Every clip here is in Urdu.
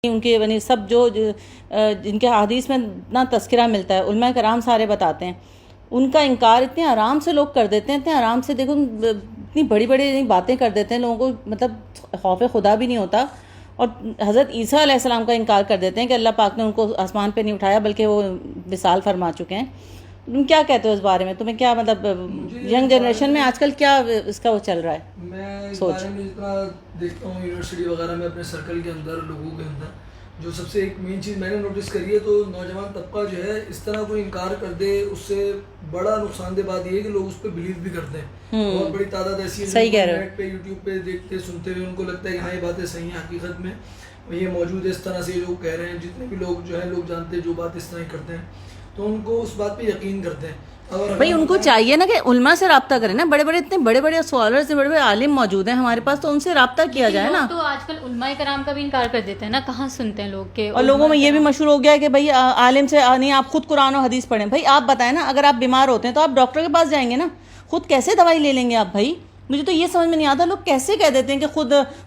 ان کے یعنی سب جو جن کے حدیث میں اتنا تذکرہ ملتا ہے، علماء کرام سارے بتاتے ہیں، ان کا انکار اتنے آرام سے لوگ کر دیتے ہیں، اتنے آرام سے دیکھو اتنی بڑی بڑی باتیں کر دیتے ہیں، لوگوں کو مطلب خوف خدا بھی نہیں ہوتا، اور حضرت عیسیٰ علیہ السلام کا انکار کر دیتے ہیں کہ اللہ پاک نے ان کو آسمان پہ نہیں اٹھایا بلکہ وہ وصال فرما چکے ہیں۔ تم کیا کہتے ہو اس بارے میں؟ تمہیں کیا مطلب ینگ جنریشن میں آج کل کیا اس کا وہ چل رہا ہے؟ میں اس بارے میں جتنا دیکھتا ہوں یونیورسٹی وغیرہ میں اپنے سرکل کے اندر لوگوں کے اندر، جو سب سے ایک مین چیز میں نے نوٹس کری ہے تو نوجوان طبقہ جو ہے اس طرح کوئی انکار کر دے، اس سے بڑا نقصان دہ بات یہ ہے کہ لوگ اس پہ بلیو بھی کرتے ہیں۔ بہت بڑی تعداد ایسی ہے نیٹ پہ یوٹیوب پہ دیکھتے سنتے ہوئے ان کو لگتا ہے کہ ہاں یہ باتیں صحیح ہیں، حقیقت میں یہ موجود ہے، اس طرح سے لوگ کہہ رہے ہیں، جتنے بھی لوگ جو ہے لوگ جانتے ہیں جو بات اس طرح ہی کرتے ہیں تو ان کو اس بات پہ یقین کرتے ہیں۔ بھائی ان کو چاہیے نا کہ علماء سے رابطہ کریں نا، بڑے بڑے اتنے بڑے بڑے اسکالرز بڑے بڑے عالم موجود ہیں ہمارے پاس، تو ان سے رابطہ کیا جائے نا۔ تو آج کل علماء کرام کا بھی انکار کر دیتے ہیں نا، کہاں سنتے ہیں لوگ کہ، اور لوگوں میں یہ بھی مشہور ہو گیا ہے کہ بھائی عالم سے نہیں، آپ خود قرآن و حدیث پڑھیں۔ بھائی آپ بتائیں نا، اگر آپ بیمار ہوتے ہیں تو آپ ڈاکٹر کے پاس جائیں گے نا، خود کیسے دوائی لے لیں گے آپ؟ بھائی مجھے تو یہ سمجھ میں نہیں آتا لوگ کیسے کہہ دیتے ہیں کہ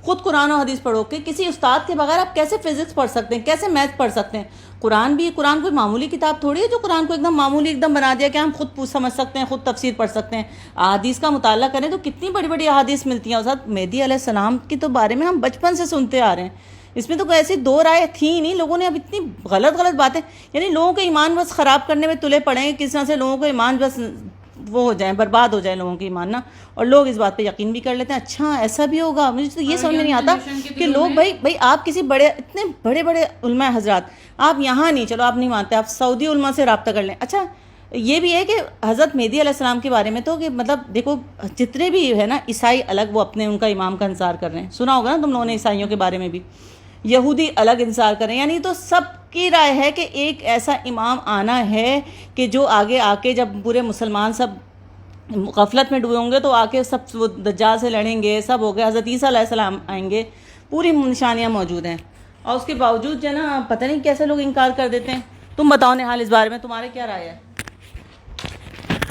خود قرآن و حدیث پڑھو، کہ کسی استاد کے بغیر آپ کیسے فزکس پڑھ سکتے ہیں، کیسے میتھ پڑھ سکتے ہیں؟ قرآن کوئی معمولی کتاب تھوڑی ہے جو قرآن کو ایک دم معمولی ایک دم بنا دیا کہ ہم خود سمجھ سکتے ہیں، خود تفسیر پڑھ سکتے ہیں۔ احادیث کا مطالعہ کریں تو کتنی بڑی بڑی احادیث ملتی ہیں۔ حضرت مہدی علیہ السلام کی تو بارے میں ہم بچپن سے سنتے آ رہے ہیں، اس میں تو کوئی ایسی دو رائے تھی ہی نہیں، لوگوں نے اب اتنی غلط باتیں، یعنی لوگوں کے ایمان بس خراب کرنے میں تلے پڑے ہیں، کس طرح سے لوگوں کو ایمان بس وہ ہو جائیں، برباد ہو جائے لوگوں کی ایمان نا، اور لوگ اس بات پہ یقین بھی کر لیتے ہیں۔ اچھا ایسا بھی ہوگا؟ مجھے تو یہ سمجھ میں نہیں آتا کہ لوگ بھائی آپ کسی اتنے بڑے بڑے علماء حضرات، آپ یہاں نہیں، چلو آپ نہیں مانتے، آپ سعودی علماء سے رابطہ کر لیں۔ اچھا یہ بھی ہے کہ حضرت مہدی علیہ السلام کے بارے میں تو کہ مطلب دیکھو جتنے بھی ہے نا عیسائی الگ وہ اپنے ان کا امام کا انتظار کر رہے ہیں، سنا ہوگا نا تم لوگوں نے عیسائیوں کے بارے میں بھی، یہودی الگ انتظار کریں، یعنی تو سب کی رائے ہے کہ ایک ایسا امام آنا ہے کہ جو آگے آ کے جب پورے مسلمان سب غفلت میں ڈوبے ہوں گے تو آ کے سب وہ دجال سے لڑیں گے، سب ہو گئے، حضرت عیسیٰ علیہ السلام آئیں گے، پوری نشانیاں موجود ہیں، اور اس کے باوجود جو ہے نا پتہ نہیں کیسے لوگ انکار کر دیتے ہیں۔ تم بتاؤ نحال اس بارے میں تمہارے کیا رائے ہے؟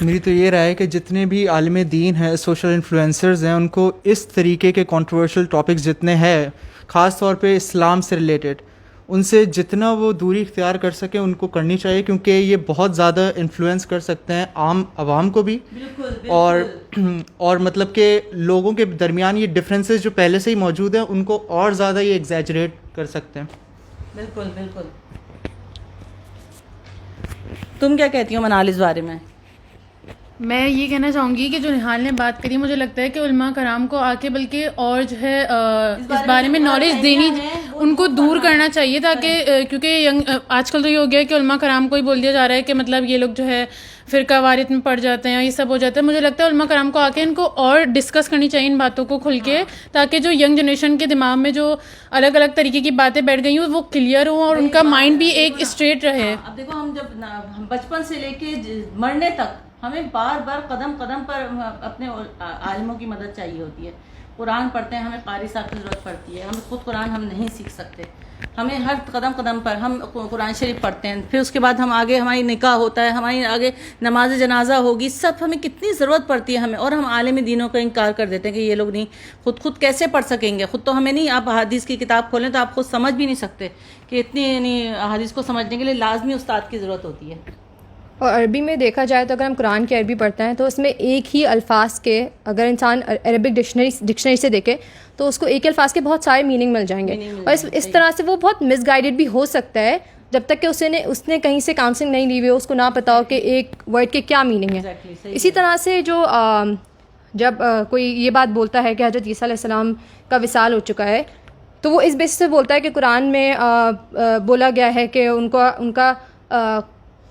میری تو یہ رائے ہے کہ جتنے بھی عالم دین ہیں، سوشل انفلوئنسرز ہیں، ان کو اس طریقے کے کنٹروورشل ٹاپکس جتنے ہیں، خاص طور پہ اسلام سے ریلیٹڈ، ان سے جتنا وہ دوری اختیار کر سکیں ان کو کرنی چاہیے، کیونکہ یہ بہت زیادہ انفلوئنس کر سکتے ہیں عام عوام کو بھی، اور مطلب کہ لوگوں کے درمیان یہ ڈفرینسز جو پہلے سے ہی موجود ہیں ان کو اور زیادہ یہ ایگزیجریٹ کر سکتے ہیں۔ بالکل بالکل۔ تم کیا کہتی ہو منال اس بارے میں؟ میں یہ کہنا چاہوں گی کہ جو نحال نے بات کری، مجھے لگتا ہے کہ علماء کرام کو آ کے بلکہ اور جو ہے اس بارے میں نالج دینی، ان کو دور کرنا چاہیے، تاکہ کیونکہ آج کل تو یہ ہو گیا ہے کہ علماء کرام کو ہی بول دیا جا رہا ہے کہ مطلب یہ لوگ جو ہے فرقہ واریت میں پڑ جاتے ہیں، یہ سب ہو جاتا ہے۔ مجھے لگتا ہے علماء کرام کو آ کے ان کو اور ڈسکس کرنی چاہیے ان باتوں کو کھل کے، تاکہ جو ینگ جنریشن کے دماغ میں جو الگ الگ طریقے کی باتیں بیٹھ گئی ہوں وہ کلیئر ہوں اور ان کا مائنڈ بھی ایک اسٹریٹ رہے۔ اب دیکھو ہم جب بچپن سے لے کے مرنے تک ہمیں بار بار قدم قدم پر اپنے عالموں کی مدد چاہیے ہوتی ہے۔ قرآن پڑھتے ہیں، ہمیں قاری صاحب کی ضرورت پڑتی ہے، ہم خود قرآن ہم نہیں سیکھ سکتے، ہمیں ہر قدم قدم پر ہم قرآن شریف پڑھتے ہیں، پھر اس کے بعد ہم آگے ہماری نکاح ہوتا ہے، ہماری آگے نماز جنازہ ہوگی، سب ہمیں کتنی ضرورت پڑتی ہے ہمیں، اور ہم عالم دینوں کا انکار کر دیتے ہیں کہ یہ لوگ نہیں، خود کیسے پڑھ سکیں گے؟ خود تو ہمیں نہیں، آپ حدیث کی کتاب کھولیں تو آپ خود سمجھ بھی نہیں سکتے کہ اتنی یعنی حدیث کو سمجھنے کے لیے لازمی استاد کی ضرورت ہوتی ہے۔ اور عربی میں دیکھا جائے تو اگر ہم قرآن کی عربی پڑھتے ہیں تو اس میں ایک ہی الفاظ کے، اگر انسان عربک ڈکشنری سے دیکھے تو اس کو ایک ہی الفاظ کے بہت سارے میننگ مل جائیں گے، اور اس طرح سے وہ بہت مس گائیڈڈ بھی ہو سکتا ہے جب تک کہ اس نے کہیں سے کاؤنسلنگ نہیں لی ہوئی ہو، اس کو نہ پتا ہو کہ ایک ورڈ کے کیا میننگ ہے۔ اسی طرح سے جو جب کوئی یہ بات بولتا ہے کہ حضرت عیسیٰ علیہ السلام کا وصال ہو چکا ہے تو وہ اس بیس سے بولتا ہے کہ قرآن میں بولا گیا ہے کہ ان کا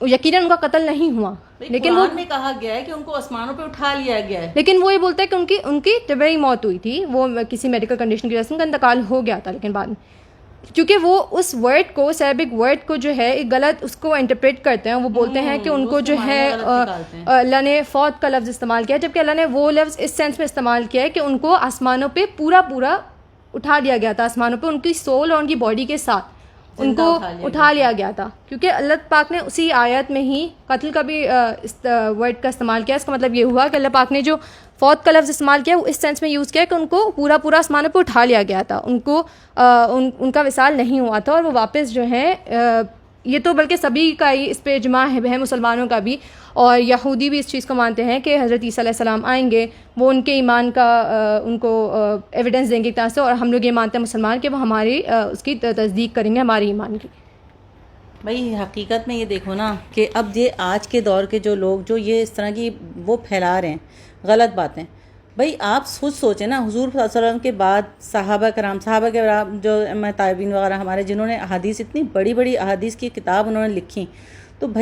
یقیناً ان کا قتل نہیں ہوا، لیکن وہ میں کہا گیا ہے کہ ان کو آسمانوں پہ اٹھا لیا گیا ہے، لیکن وہ یہ بولتا ہے کہ ان کی طبعی موت ہوئی تھی، وہ کسی میڈیکل کنڈیشن کی وجہ سے ان کا انتقال ہو گیا تھا، لیکن بعد میں کیونکہ وہ اس ورڈ کو، عربک ورڈ کو جو ہے ایک غلط اس کو انٹرپریٹ کرتے ہیں، وہ بولتے ہیں کہ ان کو جو ہے اللہ نے فوت کا لفظ استعمال کیا، جبکہ اللہ نے وہ لفظ اس سینس میں استعمال کیا ہے کہ ان کو آسمانوں پہ پورا اٹھا دیا گیا تھا، آسمانوں پہ ان کی سول اور ان کی باڈی کے ساتھ، ان کو اٹھا لیا گیا تھا، کیونکہ اللہ پاک نے اسی آیت میں ہی قتل کا بھی ورڈ کا استعمال کیا. اس کا مطلب یہ ہوا کہ اللہ پاک نے جو فوت کا لفظ استعمال کیا وہ اس سینس میں یوز کیا کہ ان کو پورا آسمانوں پہ اٹھا لیا گیا تھا، ان کو ان کا وصال نہیں ہوا تھا، اور وہ واپس جو ہیں یہ تو بلکہ سبھی کا ہی اس پہ اجماع ہے مسلمانوں کا بھی، اور یہودی بھی اس چیز کو مانتے ہیں کہ حضرت عیسیٰ علیہ السلام آئیں گے، وہ ان کے ایمان کا ان کو ایویڈنس دیں گے ایک طرح سے، اور ہم لوگ یہ مانتے ہیں مسلمان کہ وہ ہماری اس کی تصدیق کریں گے ہماری ایمان کی. بھائی حقیقت میں یہ دیکھو نا کہ اب یہ آج کے دور کے جو لوگ جو یہ اس طرح کی وہ پھیلا رہے ہیں غلط باتیں، بھائی آپ خود سوچیں نا، حضور صلی اللہ علیہ وسلم کے بعد صحابہ کرام جو تابعین وغیرہ ہمارے جنہوں نے احادیث اتنی بڑی احادیث کی کتاب انہوں نے لکھی، تو بھائی